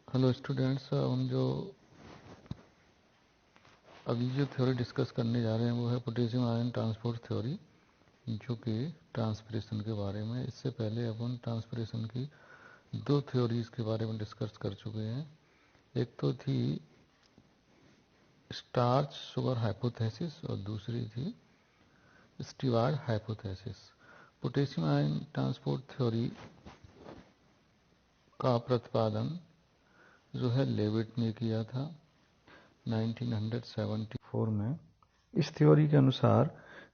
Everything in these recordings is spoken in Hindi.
हेलो स्टूडेंट्स, हम जो अभी जो थ्योरी डिस्कस करने जा रहे हैं वो है पोटेशियम आयन ट्रांसपोर्ट थ्योरी, जो कि ट्रांसपिरेशन के बारे में। इससे पहले अपन ट्रांसपिरेशन की दो थ्योरीज के बारे में डिस्कस कर चुके हैं। एक तो थी स्टार्च शुगर हाइपोथेसिस और दूसरी थी steward hypothesis. Potassium ion transport theory का प्रतिपादन जो है लेविट ने किया था 1974 में। इस थ्योरी के अनुसार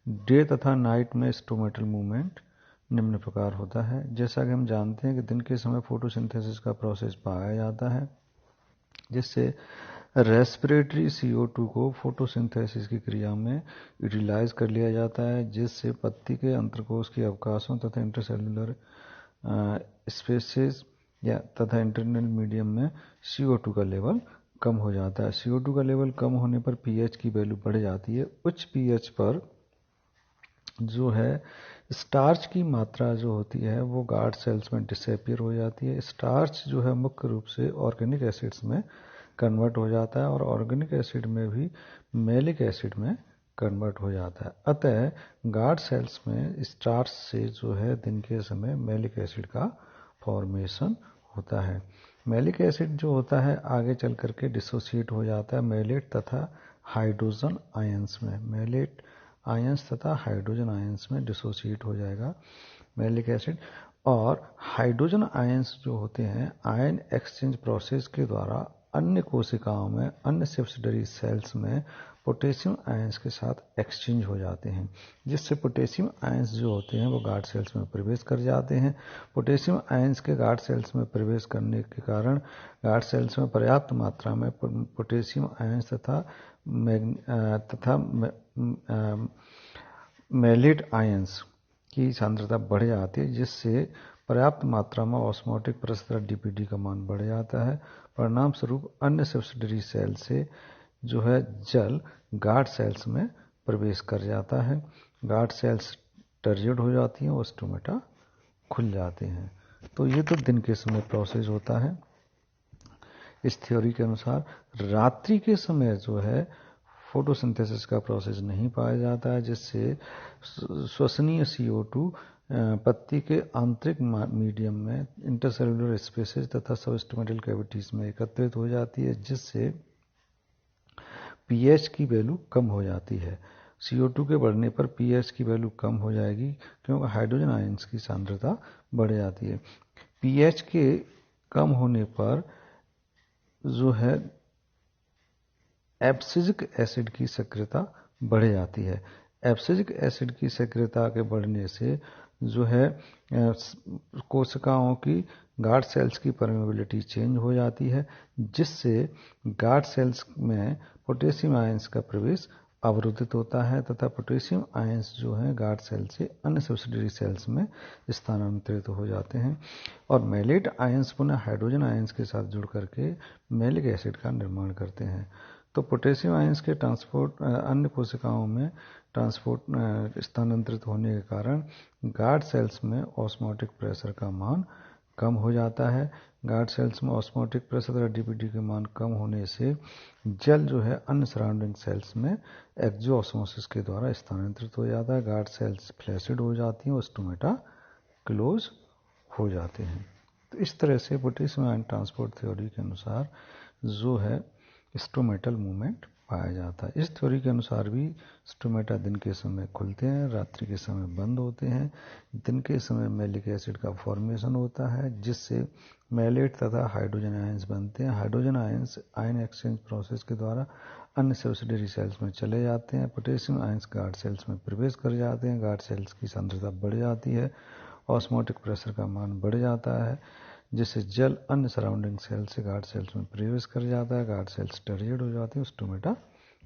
डे तथा नाइट में स्टोमेटल मूवमेंट निम्न प्रकार होता है। जैसा कि हम जानते हैं कि दिन के समय फोटोसिंथेसिस का प्रोसेस पाया जाता है, जिससे रेस्पिरेटरी CO2 को फोटोसिंथेसिस की क्रिया में यूटिलाइज कर लिया जाता है, जिससे पत्ती के अंतर्कोश के अवकाशों तथा इंटरसेलुलर स्पेसेस या तथा इंटरनल मीडियम में CO2 का लेवल कम हो जाता है। CO2 का लेवल कम होने पर pH की वैल्यू बढ़ जाती है। उच्च pH पर जो है स्टार्च की मात्रा जो होती है वो गार्ड सेल्स में डिसअपियर हो जाती है। स्टार्च जो है मुख्य रूप से ऑर्गेनिक एसिड्स में कन्वर्ट हो जाता है और ऑर्गेनिक एसिड में भी मैलिक एसिड में कन्वर्ट हो जाता है। अतः गार्ड सेल्स में स्टार्च से जो है दिन के समय मैलिक एसिड का फॉर्मेशन होता है। मैलिक एसिड जो होता है आगे चल करके डिसोसिएट हो जाता है मैलेट तथा हाइड्रोजन आयंस में। मैलेट आयंस तथा हाइड्रोजन आयंस में डिसोसिएट हो जाएगा मैलिक एसिड। और हाइड्रोजन आयंस जो होते हैं आयन एक्सचेंज प्रोसेस के द्वारा अन्य कोशिकाओं में, अन्य सब्सिडरी सेल्स में पोटेशियम आयंस के साथ एक्सचेंज हो जाते हैं, जिससे पोटेशियम आयंस जो होते हैं वो गार्ड सेल्स में प्रवेश कर जाते हैं। पोटेशियम आयंस के गार्ड सेल्स में प्रवेश करने के कारण गार्ड सेल्स में पर्याप्त मात्रा में पोटेशियम आयंस तथा मैलेट आयंस की सांद्रता बढ़ जाती है, जिससे पर्याप्त मात्रा में ऑस्मोटिक प्रेशर DPD का मान बढ़ जाता है। परिणाम स्वरूप अन्य सब्सिडरी सेल से जो है जल गार्ड सेल्स में प्रवेश कर जाता है। गार्ड सेल्स टर्जिड हो जाती हैं और स्टोमेटा खुल जाते हैं। तो ये तो दिन के समय प्रोसेस होता है। इस थ्योरी के अनुसार रात्रि के समय जो है फोटोसिंथेसिस का प्रोसेस नहीं पाया जाता है, जिससे श्वसनीय CO2 पत्ती के आंतरिक मीडियम में, इंटरसेलुलर स्पेसेस तथा सबस्टोमेटल कैविटीज में एकत्रित हो जाती है, जिससे pH की वैल्यू कम हो जाती है। CO2 के बढ़ने पर pH की वैल्यू कम हो जाएगी, क्योंकि हाइड्रोजन आयंस की सांद्रता बढ़ जाती है। pH के कम होने पर जो है एब्सिजिक एसिड की सक्रियता बढ़ जाती है। एब्सिजिक एसिड की सक्रियता के बढ़ने से जो है कोशिकाओं की गार्ड सेल्स की परमेबिलिटी चेंज हो जाती है, जिससे गार्ड सेल्स में पोटेशियम आयंस का प्रवेश अवरुद्धित होता है तथा पोटेशियम आयंस जो है गार्ड सेल से अन्य सब्सिडरी सेल्स में स्थानांतरित हो जाते हैं और मैलेट आयंस पुनः हाइड्रोजन आयंस के साथ जुड़ करके मैलिक एसिड का निर्माण करते हैं। तो पोटेशियम आयंस के ट्रांसपोर्ट अन्य कोशिकाओं में ट्रांसपोर्ट स्थानांतरित होने के कारण गार्ड सेल्स में ऑस्मोटिक प्रेशर का मान कम हो जाता है। गार्ड सेल्स में ऑस्मोटिक प्रेशर और DPD के मान कम होने से जल जो है अन्य सराउंडिंग सेल्स में एक्सोऑस्मोसिस के द्वारा स्थानांतरित हो जाता है। गार्ड सेल्स फ्लैसिड हो जाती हैं और स्टोमेटा क्लोज हो जाते हैं। तो इस तरह से पोटेशियम आयन ट्रांसपोर्ट थ्योरी के अनुसार जो है स्टोमेटल मूवमेंट पाया जाता है। इस थ्योरी के अनुसार भी स्टोमेटा दिन के समय खुलते हैं, रात्रि के समय बंद होते हैं। दिन के समय मैलिक एसिड का फॉर्मेशन होता है, जिससे मैलेट तथा हाइड्रोजन आयंस बनते हैं। Hydrogen ions ion exchange process के द्वारा अन्य सब्सिडरी सेल्स में चले जाते हैं। पोटेशियम आयंस गार्ड सेल्स में प्रवेश कर जाते हैं। गार्ड सेल्स की सांद्रता बढ़ जाती है, ऑस्मोटिक प्रेशर का मान बढ़ जाता है, जिससे जल अन्य सराउंडिंग सेल से गार्ड सेल्स में प्रवेश कर जाता है। गार्ड सेल्स टर्जिड हो जाते हैं, स्टोमेटा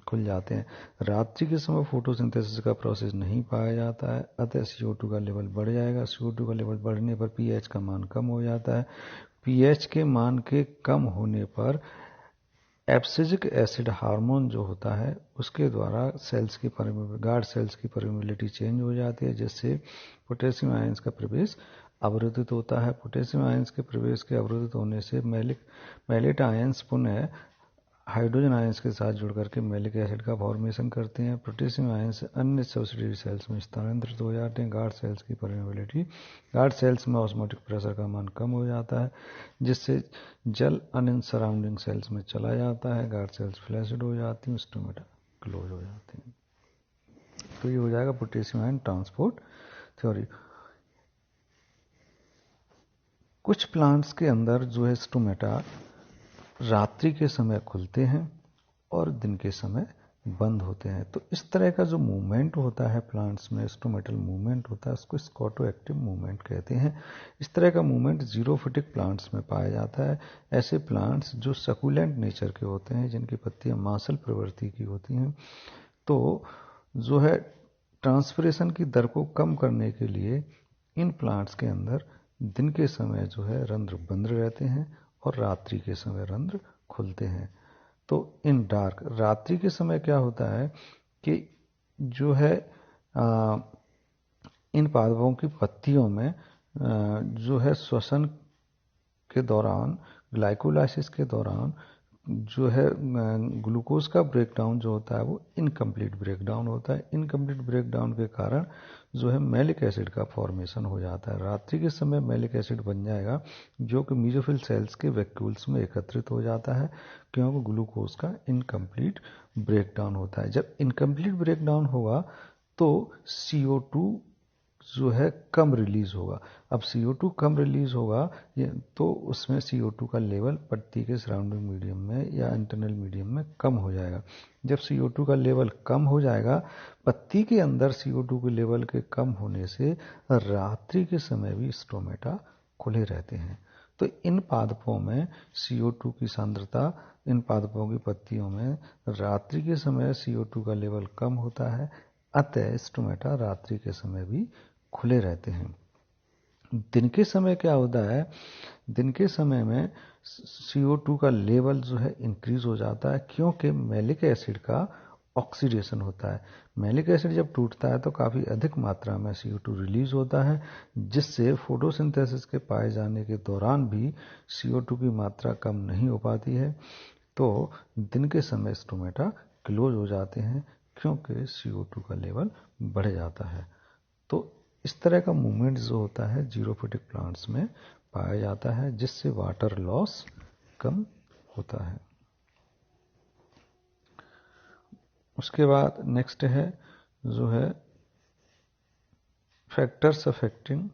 खुल जाते हैं। रात्रि के समय फोटोसिंथेसिस का प्रोसेस नहीं पाया जाता है, अतः CO2 का लेवल बढ़ जाएगा। CO2 का लेवल बढ़ने पर pH का मान कम हो जाता है। pH के मान के कम होने पर एब्सिजिक एसिड हार्मोन जो होता है उसके द्वारा गार्ड सेल्स की परमेबिलिटी चेंज हो जाती है, जिससे पोटेशियम आयंस का प्रवेश अवरोधित होता है। पोटेशियम आयंस के प्रवेश के अवरोधित होने से मैलेट आयंस पुनः हाइड्रोजन आयंस के साथ जुड़कर के मैलिक एसिड का फॉर्मेशन करते हैं। पोटेशियम आयंस अन्य सब्सिडियरी सेल्स में स्थानांतरित हो जाते हैं। गार्ड सेल्स की परमेबिलिटी, गार्ड सेल्स में ऑस्मोटिक प्रेशर का मान कम हो जाता है, जिससे जल अन्य सराउंडिंग सेल्स में चला जाता है। गार्ड सेल्स फ्लैसिड हो जाती हैं, स्टोमेटा क्लोज हो जाते हैं। तो ये हो जाएगा पोटेशियम आयन ट्रांसपोर्ट थ्योरी। कुछ प्लांट्स के अंदर जो है स्टोमेटा रात्रि के समय खुलते हैं और दिन के समय बंद होते हैं। तो इस तरह का जो मूवमेंट होता है प्लांट्स में, स्टोमेटल मूवमेंट होता है, उसको स्कॉटो एक्टिव मूवमेंट कहते हैं। इस तरह का मूवमेंट जीरोफिटिक प्लांट्स में पाया जाता है। ऐसे प्लांट्स जो सकुलेंट नेचर के होते हैं, जिनकी पत्तियां मांसल प्रवृत्ति की होती हैं, तो जो है ट्रांसपिरेशन की दर को कम करने के लिए इन प्लांट्स के अंदर दिन के समय जो है रंध्र बंद रहते हैं और रात्रि के समय रंध्र खुलते हैं। तो इन डार्क रात्रि के समय क्या होता है कि जो है इन पादपों की पत्तियों में जो है श्वसन के दौरान, ग्लाइकोलाइसिस के दौरान जो है ग्लूकोज का ब्रेकडाउन जो होता है वो इनकम्प्लीट ब्रेकडाउन होता है। इनकम्प्लीट ब्रेकडाउन के कारण जो है मैलिक एसिड का फॉर्मेशन हो जाता है। रात्रि के समय मैलिक एसिड बन जाएगा, जो कि मीजोफिल सेल्स के वैक्यूल्स में एकत्रित हो जाता है, क्योंकि ग्लूकोज का इनकम्प्लीट ब्रेकडाउन होता है। जब इनकम्प्लीट ब्रेकडाउन होगा तो CO2 जो है कम रिलीज होगा। अब CO2 कम रिलीज होगा तो उसमें CO2 का लेवल पत्ती के सराउंडिंग मीडियम में या इंटरनल मीडियम में कम हो जाएगा। जब CO2 का लेवल कम हो जाएगा, पत्ती के अंदर CO2 के लेवल के कम होने से रात्रि के समय भी स्टोमेटा खुले रहते हैं। तो इन पादपों में CO2 की सांद्रता, इन पादपों की पत्तियों में रात्रि के समय CO2 का लेवल कम होता है, अतः स्टोमेटा रात्रि के समय भी खुले रहते हैं। दिन के समय क्या होता है, दिन के समय में CO2 का लेवल जो है इंक्रीज हो जाता है, क्योंकि मैलिक एसिड का ऑक्सीडेशन होता है। मैलिक एसिड जब टूटता है तो काफ़ी अधिक मात्रा में CO2 रिलीज होता है, जिससे फोटोसिंथेसिस के पाए जाने के दौरान भी CO2 की मात्रा कम नहीं हो पाती है। तो दिन के समय स्टोमेटा क्लोज हो जाते हैं, क्योंकि CO2 का लेवल बढ़ जाता है। तो इस तरह का मूवमेंट जो होता है जीरोफिटिक प्लांट्स में पाया जाता है, जिससे वाटर लॉस कम होता है। उसके बाद नेक्स्ट है जो है फैक्टर्स अफेक्टिंग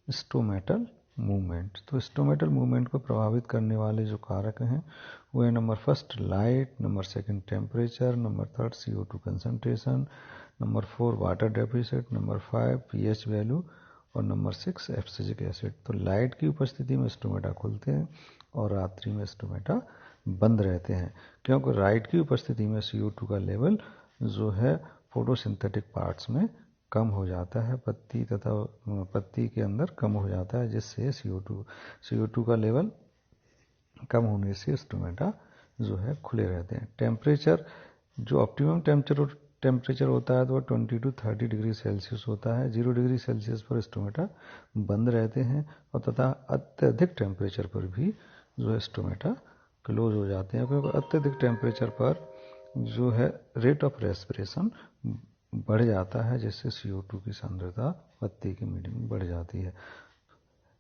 स्टोमेटल मूवमेंट। तो स्टोमेटल मूवमेंट को प्रभावित करने वाले जो कारक हैं वो है number first light, number second temperature, number third CO2 concentration, number 4 water deficit, number 5 pH value और नंबर 6 एब्सिसिक एसिड। तो लाइट की उपस्थिति में स्टोमेटा खुलते हैं और रात्रि में स्टोमेटा बंद रहते हैं, क्योंकि लाइट की उपस्थिति में CO2 का लेवल जो है फोटोसिंथेटिक पार्ट्स में कम हो जाता है, पत्ती तथा पत्ती के अंदर कम हो जाता है, जिससे CO2 का लेवल कम होने से स्टोमेटा जो है खुले रहते हैं। टेम्परेचर, जो ऑप्टिमम टेम्परेचर होता है तो 20 to 30 डिग्री सेल्सियस होता है। 0 डिग्री सेल्सियस पर स्टोमेटा बंद रहते हैं और तथा अत्यधिक टेम्परेचर पर भी जो है स्टोमेटा क्लोज हो जाते हैं, क्योंकि अत्यधिक टेम्परेचर पर जो है रेट ऑफ रेस्पिरेशन बढ़ जाता है, जिससे CO2 की सांद्रता पत्ती के मीडियम में बढ़ जाती है।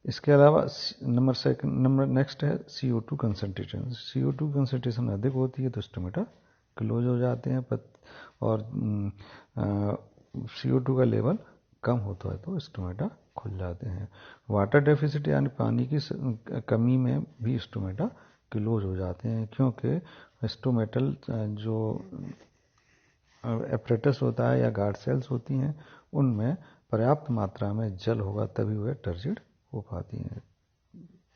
इसके अलावा नंबर नेक्स्ट है CO2 कंसंट्रेशन। CO2 कंसंट्रेशन अधिक होती है तो स्टोमेटा क्लोज हो जाते हैं, और CO2 का लेवल कम होता है तो स्टोमेटा खुल जाते हैं। वाटर डेफिसिट यानी पानी की कमी में भी स्टोमेटा क्लोज हो जाते हैं, क्योंकि स्टोमेटल जो एपरेटस होता है या गार्ड सेल्स होती हैं, उनमें पर्याप्त मात्रा में जल होगा तभी वह टर्जिड हो पाती हैं।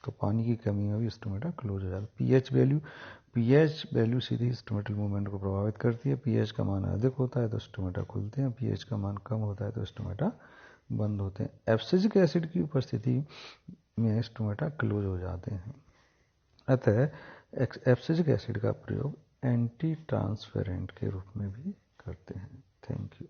तो पानी की कमी में भी स्टोमेटा क्लोज हो जाता है। पीएच वैल्यू सीधी स्टोमेटल मूवमेंट को प्रभावित करती है। पीएच का मान अधिक होता है तो स्टोमेटा खुलते हैं, पीएच का मान कम होता है तो स्टोमेटा बंद होते हैं। एब्सिसिक एसिड की उपस्थिति में स्टोमेटा क्लोज हो जाते हैं। अतः एब्सिसिक एसिड का प्रयोग एंटी ट्रांसफेरेंट के रूप में भी करते हैं। Thank you.